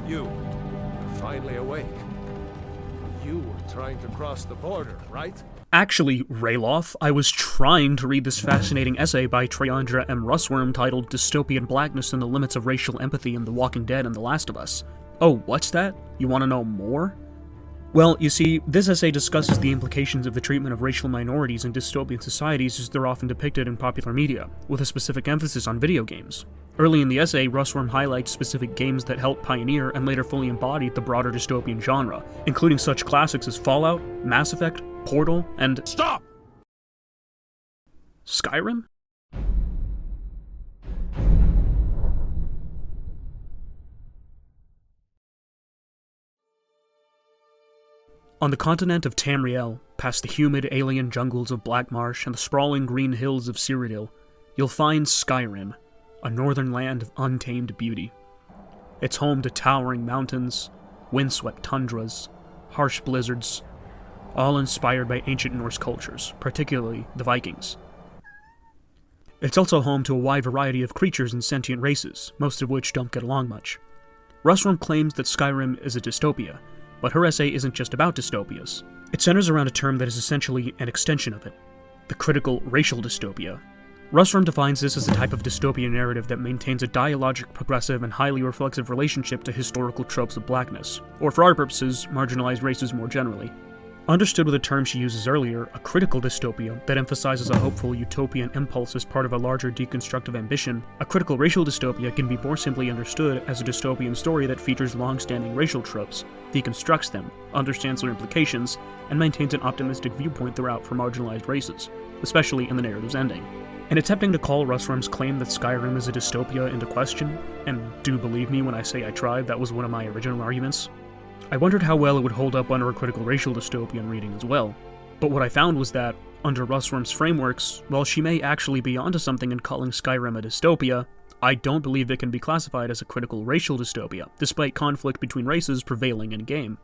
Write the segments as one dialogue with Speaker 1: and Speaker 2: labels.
Speaker 1: You're finally awake. You were trying to cross the border, right?
Speaker 2: Actually, Rayloff, I was trying to read this fascinating essay by Triandra M. Russworm titled Dystopian Blackness and the Limits of Racial Empathy in The Walking Dead and The Last of Us. Oh, what's that? You want to know more? Well, you see, this essay discusses the implications of the treatment of racial minorities in dystopian societies as they're often depicted in popular media, with a specific emphasis on video games. Early in the essay, Russworm highlights specific games that helped pioneer and later fully embodied the broader dystopian genre, including such classics as Fallout, Mass Effect, Portal, and—
Speaker 1: Stop!
Speaker 2: Skyrim? On the continent of Tamriel, past the humid alien jungles of Black Marsh and the sprawling green hills of Cyrodiil, you'll find Skyrim, a northern land of untamed beauty. It's home to towering mountains, windswept tundras, harsh blizzards, all inspired by ancient Norse cultures, particularly the Vikings. It's also home to a wide variety of creatures and sentient races, most of which don't get along much. Russworm claims that Skyrim is a dystopia, but her essay isn't just about dystopias. It centers around a term that is essentially an extension of it, the critical racial dystopia. Russworm defines this as a type of dystopian narrative that maintains a dialogic, progressive, and highly reflexive relationship to historical tropes of blackness, or for our purposes, marginalized races more generally. Understood with a term she uses earlier, a critical dystopia that emphasizes a hopeful utopian impulse as part of a larger deconstructive ambition, a critical racial dystopia can be more simply understood as a dystopian story that features long-standing racial tropes, deconstructs them, understands their implications, and maintains an optimistic viewpoint throughout for marginalized races, especially in the narrative's ending. In attempting to call Russworm's claim that Skyrim is a dystopia into question, and do believe me when I say I tried, that was one of my original arguments, I wondered how well it would hold up under a critical racial dystopian reading as well. But what I found was that, under Russworm's frameworks, while she may actually be onto something in calling Skyrim a dystopia, I don't believe it can be classified as a critical racial dystopia, despite conflict between races prevailing in game.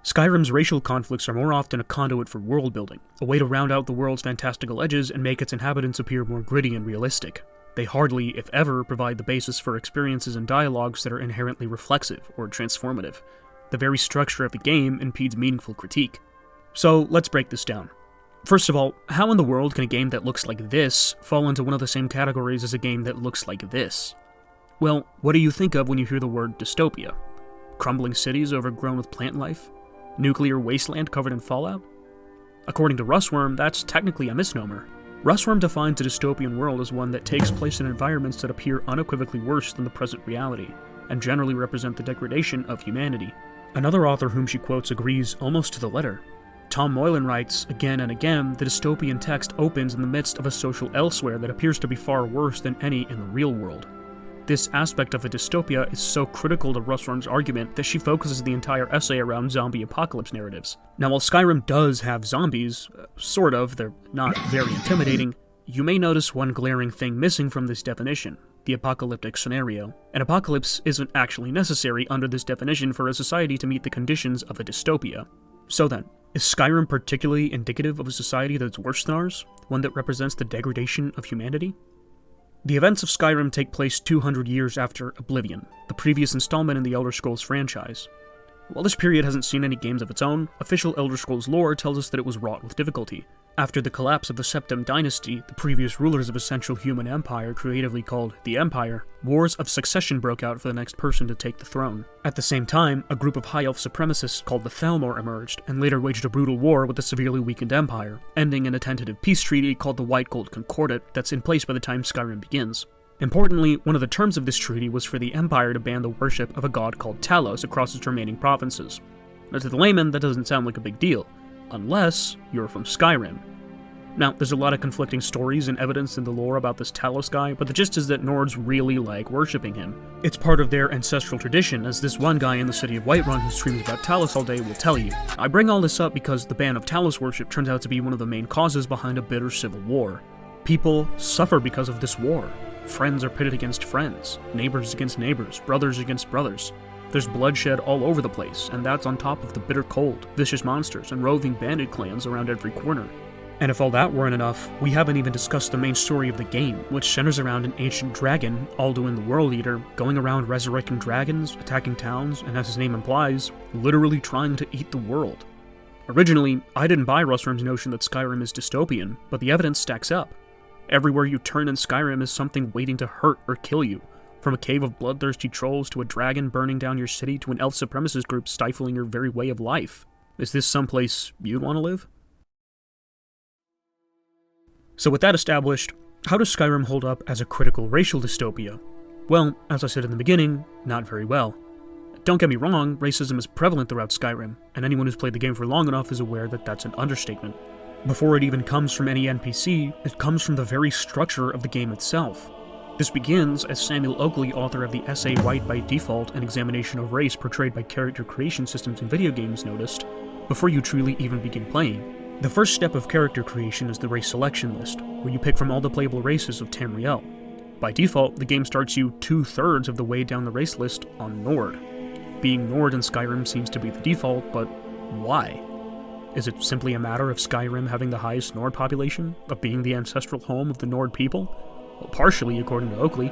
Speaker 2: Skyrim's racial conflicts are more often a conduit for world building, a way to round out the world's fantastical edges and make its inhabitants appear more gritty and realistic. They hardly, if ever, provide the basis for experiences and dialogues that are inherently reflexive or transformative. The very structure of the game impedes meaningful critique. So let's break this down. First of all, how in the world can a game that looks like this fall into one of the same categories as a game that looks like this? Well, what do you think of when you hear the word dystopia? Crumbling cities overgrown with plant life? Nuclear wasteland covered in fallout? According to Russworm, that's technically a misnomer. Russworm defines a dystopian world as one that takes place in environments that appear unequivocally worse than the present reality, and generally represent the degradation of humanity. Another author whom she quotes agrees almost to the letter. Tom Moylan writes, again and again, the dystopian text opens in the midst of a social elsewhere that appears to be far worse than any in the real world. This aspect of a dystopia is so critical to Russworm's argument that she focuses the entire essay around zombie apocalypse narratives. Now, while Skyrim does have zombies, sort of, they're not very intimidating, you may notice one glaring thing missing from this definition: the apocalyptic scenario. An apocalypse isn't actually necessary under this definition for a society to meet the conditions of a dystopia. So then, is Skyrim particularly indicative of a society that's worse than ours? One that represents the degradation of humanity? The events of Skyrim take place 200 years after Oblivion, the previous installment in the Elder Scrolls franchise. While this period hasn't seen any games of its own, official Elder Scrolls lore tells us that it was wrought with difficulty. After the collapse of the Septim Dynasty, the previous rulers of a central human empire creatively called the Empire, wars of succession broke out for the next person to take the throne. At the same time, a group of high elf supremacists called the Thalmor emerged, and later waged a brutal war with the severely weakened Empire, ending in a tentative peace treaty called the White Gold Concordat that's in place by the time Skyrim begins. Importantly, one of the terms of this treaty was for the Empire to ban the worship of a god called Talos across its remaining provinces. Now, to the layman, that doesn't sound like a big deal, unless you're from Skyrim. Now, there's a lot of conflicting stories and evidence in the lore about this Talos guy, but the gist is that Nords really like worshipping him. It's part of their ancestral tradition, as this one guy in the city of Whiterun who streams about Talos all day will tell you. I bring all this up because the ban of Talos worship turns out to be one of the main causes behind a bitter civil war. People suffer because of this war. Friends are pitted against friends, neighbors against neighbors, brothers against brothers. There's bloodshed all over the place, and that's on top of the bitter cold, vicious monsters, and roving bandit clans around every corner. And if all that weren't enough, we haven't even discussed the main story of the game, which centers around an ancient dragon, Alduin the World Eater, going around resurrecting dragons, attacking towns, and as his name implies, literally trying to eat the world. Originally, I didn't buy Rustworm's notion that Skyrim is dystopian, but the evidence stacks up. Everywhere you turn in Skyrim is something waiting to hurt or kill you, from a cave of bloodthirsty trolls to a dragon burning down your city to an elf supremacist group stifling your very way of life. Is this someplace you'd want to live? So with that established, how does Skyrim hold up as a critical racial dystopia? Well, as I said in the beginning, not very well. Don't get me wrong, racism is prevalent throughout Skyrim, and anyone who's played the game for long enough is aware that that's an understatement. Before it even comes from any NPC, it comes from the very structure of the game itself. This begins as Samuel Oakley, author of the essay White by Default, an examination of race portrayed by character creation systems in video games, noticed, before you truly even begin playing. The first step of character creation is the race selection list, where you pick from all the playable races of Tamriel. By default, the game starts you 2/3 of the way down the race list on Nord. Being Nord in Skyrim seems to be the default, but why? Is it simply a matter of Skyrim having the highest Nord population, of being the ancestral home of the Nord people? Well, partially, according to Oakley.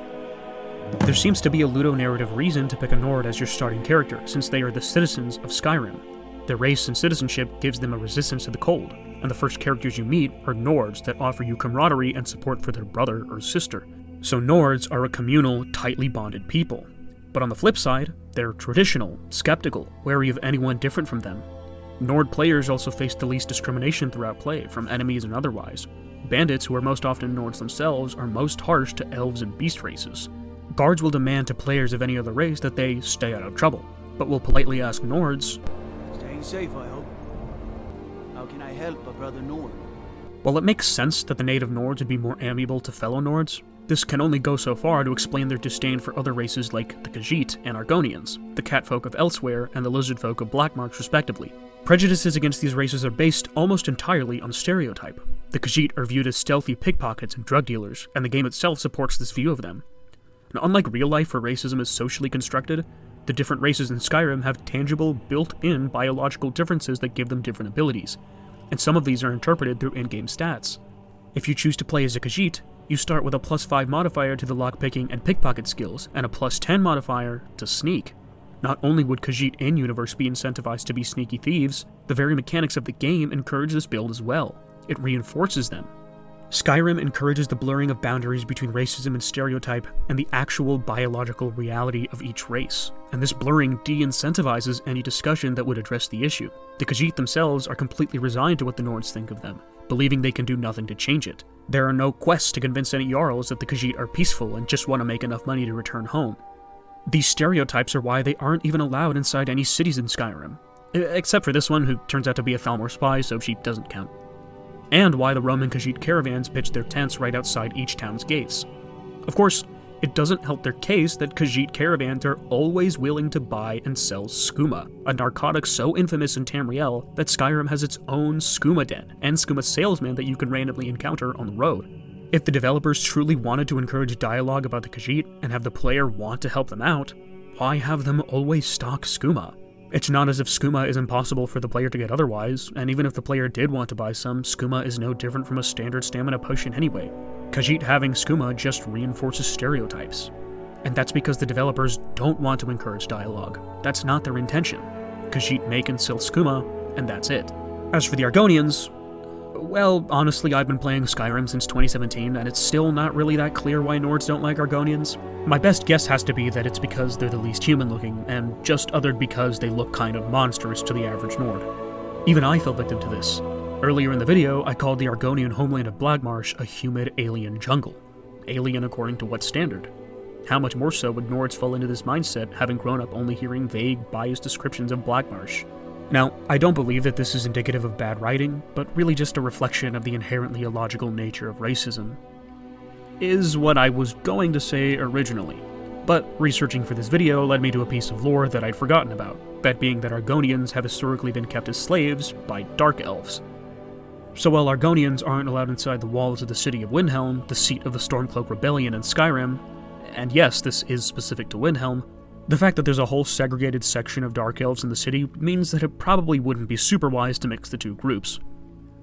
Speaker 2: There seems to be a ludonarrative reason to pick a Nord as your starting character, since they are the citizens of Skyrim. Their race and citizenship gives them a resistance to the cold, and the first characters you meet are Nords that offer you camaraderie and support for their brother or sister. So Nords are a communal, tightly bonded people. But on the flip side, they're traditional, skeptical, wary of anyone different from them. Nord players also face the least discrimination throughout play, from enemies and otherwise. Bandits, who are most often Nords themselves, are most harsh to elves and beast races. Guards will demand to players of any other race that they stay out of trouble, but will politely ask Nords,
Speaker 3: "Staying safe, I hope. How can I help a brother Nord?"
Speaker 2: While it makes sense that the native Nords would be more amiable to fellow Nords, this can only go so far to explain their disdain for other races like the Khajiit and Argonians, the catfolk of Elsewhere and the lizardfolk of Blackmarsh respectively. Prejudices against these races are based almost entirely on stereotype. The Khajiit are viewed as stealthy pickpockets and drug dealers, and the game itself supports this view of them. Now, unlike real life where racism is socially constructed, the different races in Skyrim have tangible, built-in biological differences that give them different abilities, and some of these are interpreted through in-game stats. If you choose to play as a Khajiit, you start with a +5 modifier to the lockpicking and pickpocket skills, and a +10 modifier to sneak. Not only would Khajiit in-universe be incentivized to be sneaky thieves, the very mechanics of the game encourage this build as well. It reinforces them. Skyrim encourages the blurring of boundaries between racism and stereotype and the actual biological reality of each race, and this blurring de-incentivizes any discussion that would address the issue. The Khajiit themselves are completely resigned to what the Nords think of them, believing they can do nothing to change it. There are no quests to convince any Jarls that the Khajiit are peaceful and just want to make enough money to return home. These stereotypes are why they aren't even allowed inside any cities in Skyrim, except for this one, who turns out to be a Thalmor spy, so she doesn't count. And why the Roman Khajiit caravans pitch their tents right outside each town's gates. Of course, it doesn't help their case that Khajiit caravans are always willing to buy and sell skooma, a narcotic so infamous in Tamriel that Skyrim has its own skooma den and skooma salesmen that you can randomly encounter on the road. If the developers truly wanted to encourage dialogue about the Khajiit and have the player want to help them out, why have them always stock skooma? It's not as if skooma is impossible for the player to get otherwise, and even if the player did want to buy some, skooma is no different from a standard stamina potion anyway. Khajiit having skooma just reinforces stereotypes. And that's because the developers don't want to encourage dialogue. That's not their intention. Khajiit make and sell skooma, and that's it. As for the Argonians, well, honestly, I've been playing Skyrim since 2017, and it's still not really that clear why Nords don't like Argonians. My best guess has to be that it's because they're the least human-looking, and just othered because they look kind of monstrous to the average Nord. Even I fell victim to this. Earlier in the video, I called the Argonian homeland of Blackmarsh a humid alien jungle. Alien according to what standard? How much more so would Nords fall into this mindset, having grown up only hearing vague, biased descriptions of Blackmarsh? Now, I don't believe that this is indicative of bad writing, but really just a reflection of the inherently illogical nature of racism. Is what I was going to say originally, but researching for this video led me to a piece of lore that I'd forgotten about, that being that Argonians have historically been kept as slaves by Dark Elves. So while Argonians aren't allowed inside the walls of the city of Windhelm, the seat of the Stormcloak Rebellion in Skyrim, and yes, this is specific to Windhelm, the fact that there's a whole segregated section of Dark Elves in the city means that it probably wouldn't be super wise to mix the two groups.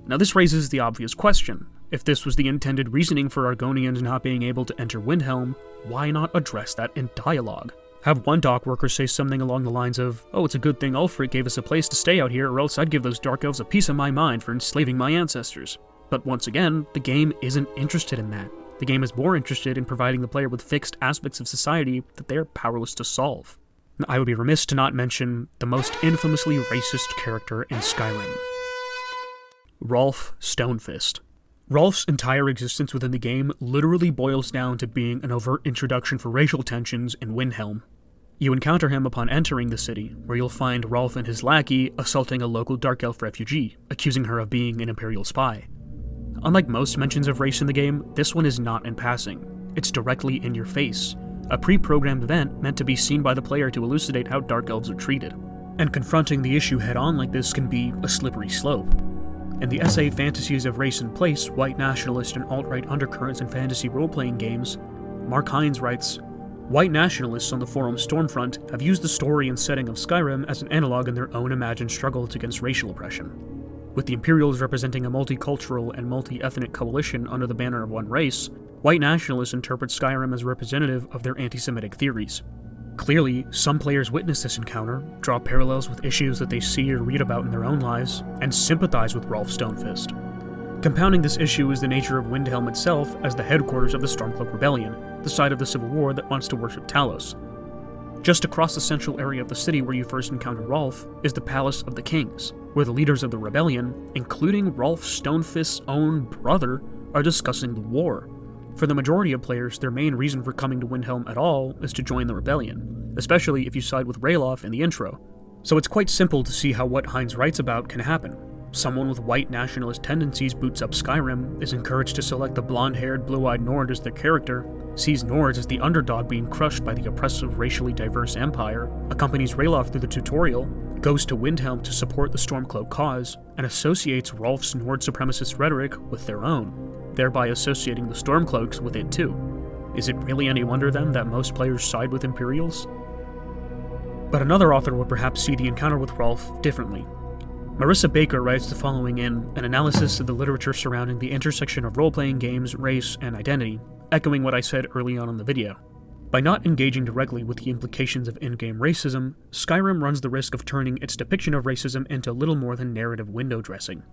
Speaker 2: Now this raises the obvious question. If this was the intended reasoning for Argonians not being able to enter Windhelm, why not address that in dialogue? Have one dock worker say something along the lines of, "Oh, it's a good thing Ulfric gave us a place to stay out here, or else I'd give those Dark Elves a piece of my mind for enslaving my ancestors." But once again, the game isn't interested in that. The game is more interested in providing the player with fixed aspects of society that they are powerless to solve. I would be remiss to not mention the most infamously racist character in Skyrim. Rolf Stonefist. Rolf's entire existence within the game literally boils down to being an overt introduction for racial tensions in Windhelm. You encounter him upon entering the city, where you'll find Rolf and his lackey assaulting a local Dark Elf refugee, accusing her of being an Imperial spy. Unlike most mentions of race in the game, this one is not in passing. It's directly in your face, a pre-programmed event meant to be seen by the player to elucidate how Dark Elves are treated. And confronting the issue head-on like this can be a slippery slope. In the essay Fantasies of Race and Place, White Nationalist and Alt-Right Undercurrents in Fantasy Role-Playing Games, Mark Hines writes, "White nationalists on the forum Stormfront have used the story and setting of Skyrim as an analog in their own imagined struggles against racial oppression. With the Imperials representing a multicultural and multi-ethnic coalition under the banner of one race, white nationalists interpret Skyrim as representative of their anti-Semitic theories. Clearly, some players witness this encounter, draw parallels with issues that they see or read about in their own lives, and sympathize with Rolf Stonefist. Compounding this issue is the nature of Windhelm itself as the headquarters of the Stormcloak Rebellion, the site of the Civil War that wants to worship Talos. Just across the central area of the city where you first encounter Rolf is the Palace of the Kings, where the leaders of the rebellion, including Rolf Stonefist's own brother, are discussing the war. For the majority of players, their main reason for coming to Windhelm at all is to join the rebellion, especially if you side with Ralof in the intro. So it's quite simple to see how what Hines writes about can happen. Someone with white nationalist tendencies boots up Skyrim, is encouraged to select the blonde-haired, blue-eyed Nord as their character, sees Nords as the underdog being crushed by the oppressive, racially diverse empire, accompanies Ralof through the tutorial, goes to Windhelm to support the Stormcloak cause, and associates Rolf's Nord supremacist rhetoric with their own, thereby associating the Stormcloaks with it too. Is it really any wonder then that most players side with Imperials? But another author would perhaps see the encounter with Rolf differently. Marissa Baker writes the following in an analysis of the literature surrounding the intersection of role-playing games, race, and identity, echoing what I said early on in the video. By not engaging directly with the implications of in-game racism, Skyrim runs the risk of turning its depiction of racism into little more than narrative window dressing.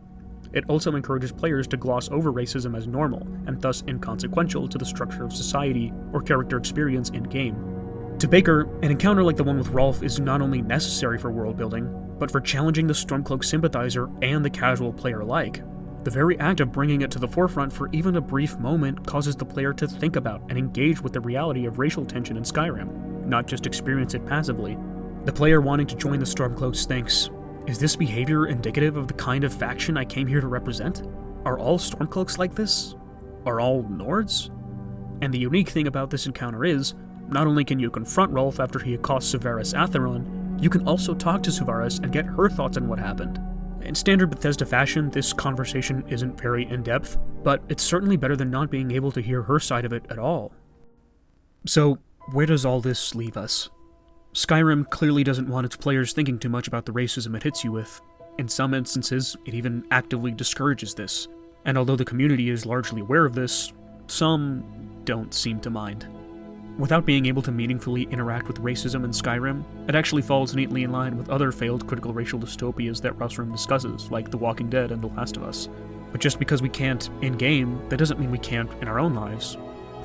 Speaker 2: It also encourages players to gloss over racism as normal, and thus inconsequential to the structure of society or character experience in-game. To Baker, an encounter like the one with Rolf is not only necessary for world-building, but for challenging the Stormcloak sympathizer and the casual player alike. The very act of bringing it to the forefront for even a brief moment causes the player to think about and engage with the reality of racial tension in Skyrim, not just experience it passively. The player wanting to join the Stormcloaks thinks, is this behavior indicative of the kind of faction I came here to represent? Are all Stormcloaks like this? Are all Nords? And the unique thing about this encounter is, not only can you confront Rolf after he accosts Suvaris Atheron, you can also talk to Suvaris and get her thoughts on what happened. In standard Bethesda fashion, this conversation isn't very in-depth, but it's certainly better than not being able to hear her side of it at all. So, where does all this leave us? Skyrim clearly doesn't want its players thinking too much about the racism it hits you with. In some instances, it even actively discourages this, and although the community is largely aware of this, some don't seem to mind. Without being able to meaningfully interact with racism in Skyrim, it actually falls neatly in line with other failed critical racial dystopias that Russroom discusses, like The Walking Dead and The Last of Us. But just because we can't in-game, that doesn't mean we can't in our own lives.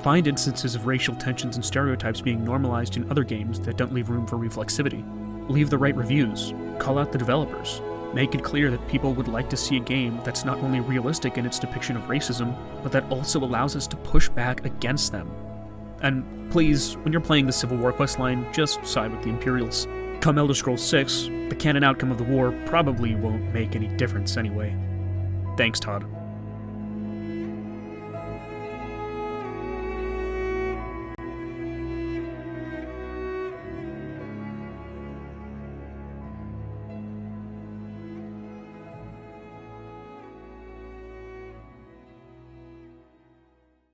Speaker 2: Find instances of racial tensions and stereotypes being normalized in other games that don't leave room for reflexivity. Leave the right reviews, call out the developers, make it clear that people would like to see a game that's not only realistic in its depiction of racism, but that also allows us to push back against them. And please, when you're playing the Civil War questline, just side with the Imperials. Come Elder Scrolls 6, the canon outcome of the war probably won't make any difference anyway. Thanks, Todd.